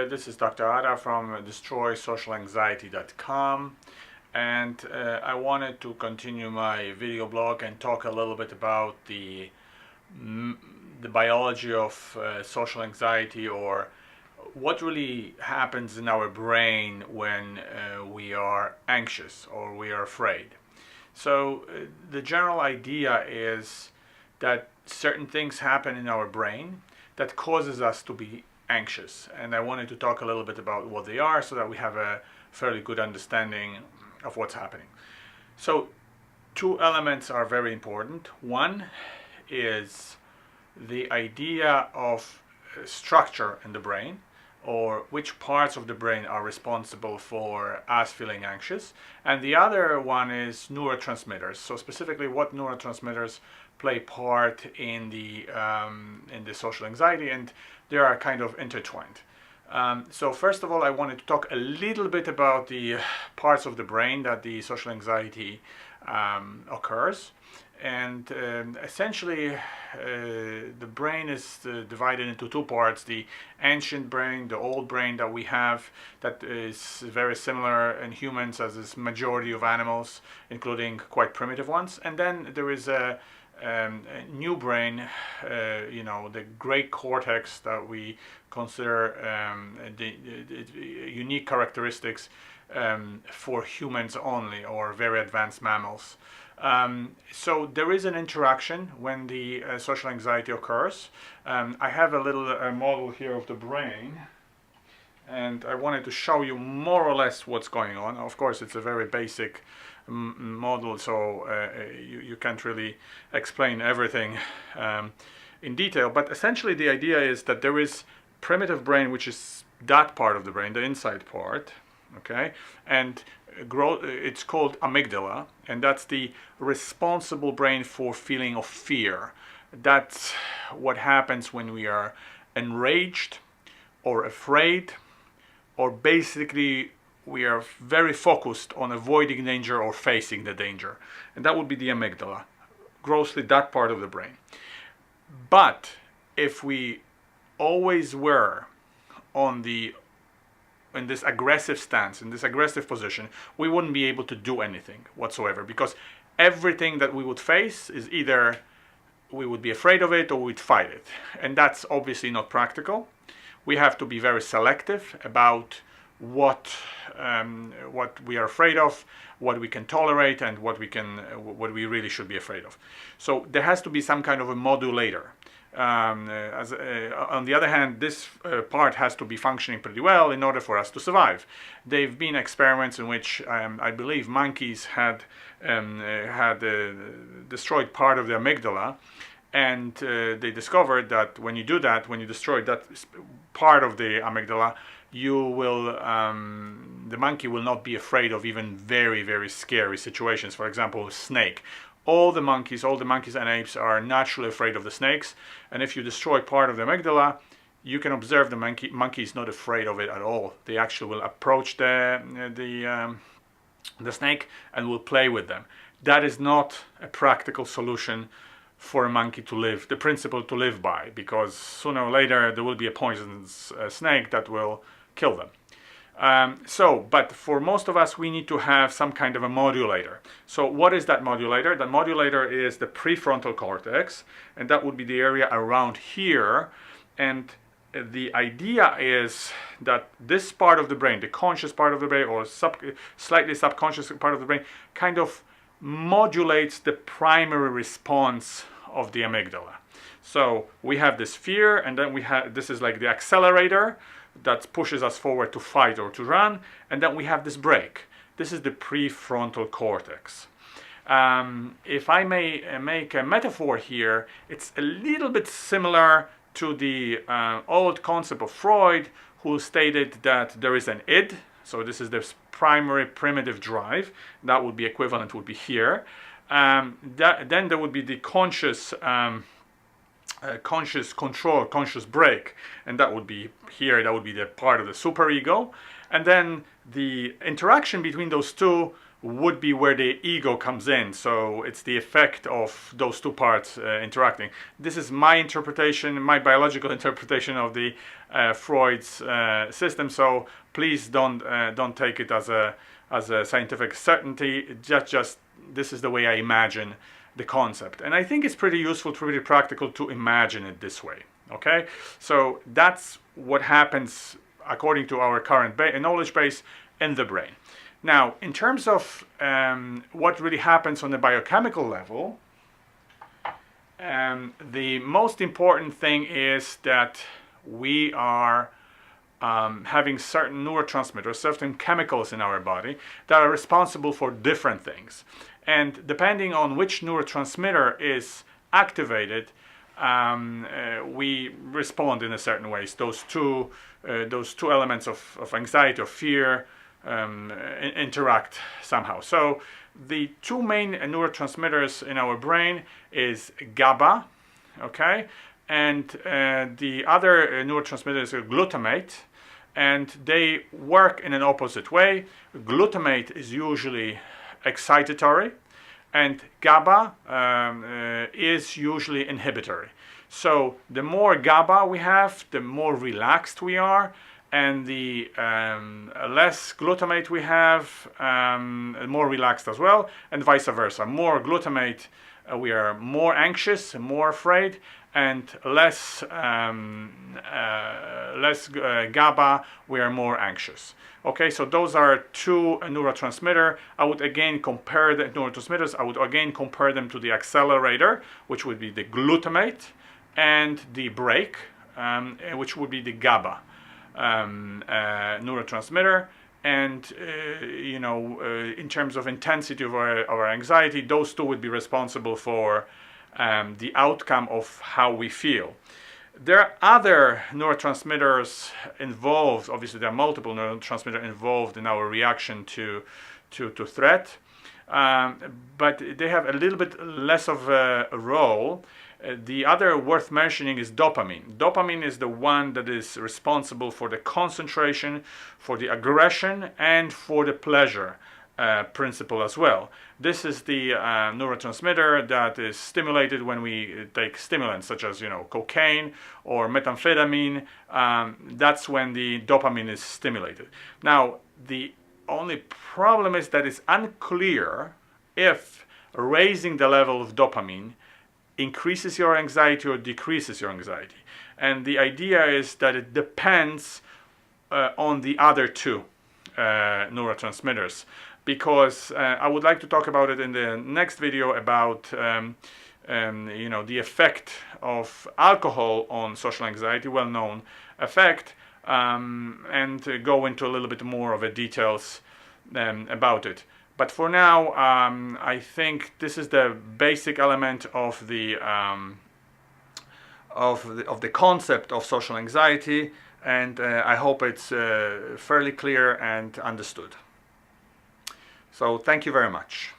This is Dr. Atta from DestroySocialAnxiety.com, and I wanted to continue my video blog and talk a little bit about the biology of social anxiety, or what really happens in our brain when we are anxious or we are afraid. So the general idea is that certain things happen in our brain that causes us to be anxious, and I wanted to talk a little bit about what they are so that we have a fairly good understanding of what's happening. So two elements are very important. One is the idea of structure in the brain, or which parts of the brain are responsible for us feeling anxious, and the other one is neurotransmitters. So specifically, what neurotransmitters play part in the social anxiety, and they are kind of intertwined. So first of all, I wanted to talk a little bit about the parts of the brain that the social anxiety occurs. And essentially, the brain is divided into two parts: the ancient brain, the old brain that we have, that is very similar in humans as is majority of animals, including quite primitive ones. And then there is a new brain, the gray cortex, that we consider the unique characteristics for humans only, or very advanced mammals. So there is an interaction when the social anxiety occurs. I have a little model here of the brain, and I wanted to show you more or less what's going on. Of course, it's a very basic model, so you can't really explain everything in detail, but essentially the idea is that there is primitive brain, which is that part of the brain, the inside part, okay, and it's called amygdala, and that's the responsible brain for feeling of fear. That's what happens when we are enraged or afraid, or basically we are very focused on avoiding danger or facing the danger, and that would be the amygdala, grossly that part of the brain. But if we always were in this aggressive stance, in this aggressive position, we wouldn't be able to do anything whatsoever, because everything that we would face is either we would be afraid of it or we'd fight it, and that's obviously not practical. We have to be very selective about what we are afraid of, what we can tolerate, and what we really should be afraid of. So there has to be some kind of a modulator. On the other hand, this part has to be functioning pretty well in order for us to survive. There have been experiments in which I believe monkeys had destroyed part of the amygdala, and they discovered that when you do that, when you destroy that part of the amygdala, the monkey will not be afraid of even very, very scary situations. For example, a snake. All the monkeys and apes are naturally afraid of the snakes, and if you destroy part of the amygdala, you can observe the monkey is not afraid of it at all. They actually will approach the snake and will play with them. That is not a practical solution for a monkey to live, the principle to live by, because sooner or later there will be a poisonous snake that will kill them. But for most of us, we need to have some kind of a modulator. So what is that modulator? The modulator is the prefrontal cortex, and that would be the area around here. And the idea is that this part of the brain, the conscious part of the brain, or slightly subconscious part of the brain, kind of modulates the primary response of the amygdala. So we have this fear, and then this is like the accelerator that pushes us forward to fight or to run, and then we have this brake. This is the prefrontal cortex. If I may make a metaphor here, it's a little bit similar to the old concept of Freud, who stated that there is an id. So this is the primary primitive drive. That would be equivalent, would be here. Then there would be the conscious control, conscious brake, and that would be here. That would be the part of the superego, and then the interaction between those two would be where the ego comes in. So it's the effect of those two parts interacting. This is my interpretation, my biological interpretation of the Freud's system. So please don't take it as a scientific certainty. Just this is the way I imagine the concept, and I think it's pretty useful, pretty practical to imagine it this way. Okay, so that's what happens according to our current knowledge base in the brain. Now, in terms of what really happens on the biochemical level, the most important thing is that we are having certain neurotransmitters, certain chemicals in our body that are responsible for different things. And depending on which neurotransmitter is activated, we respond in a certain ways. Those two elements of anxiety or fear interact somehow. So the two main neurotransmitters in our brain is GABA, okay, and the other neurotransmitter is glutamate, and they work in an opposite way. Glutamate is usually excitatory, and GABA is usually inhibitory. So the more GABA we have, the more relaxed we are, and the less glutamate we have, more relaxed as well, and vice versa. More glutamate, we are more anxious, more afraid, and less GABA, we are more anxious. Okay, so those are two neurotransmitters. I would again compare the neurotransmitters. I would again compare them to the accelerator, which would be the glutamate, and the brake, which would be the GABA neurotransmitter. And in terms of intensity of our anxiety, those two would be responsible for the outcome of how we feel. There are other neurotransmitters involved. Obviously, there are multiple neurotransmitters involved in our reaction to threat, but they have a little bit less of a role. The other worth mentioning is dopamine. Dopamine is the one that is responsible for the concentration, for the aggression, and for the pleasure principle as well. This is the neurotransmitter that is stimulated when we take stimulants such as cocaine or methamphetamine. That's when the dopamine is stimulated. Now, the only problem is that it's unclear if raising the level of dopamine increases your anxiety or decreases your anxiety. And the idea is that it depends on the other two neurotransmitters, because I would like to talk about it in the next video about the effect of alcohol on social anxiety, well-known effect, and go into a little bit more of the details about it. But for now, I think this is the basic element of the concept of social anxiety, and I hope it's fairly clear and understood. So thank you very much.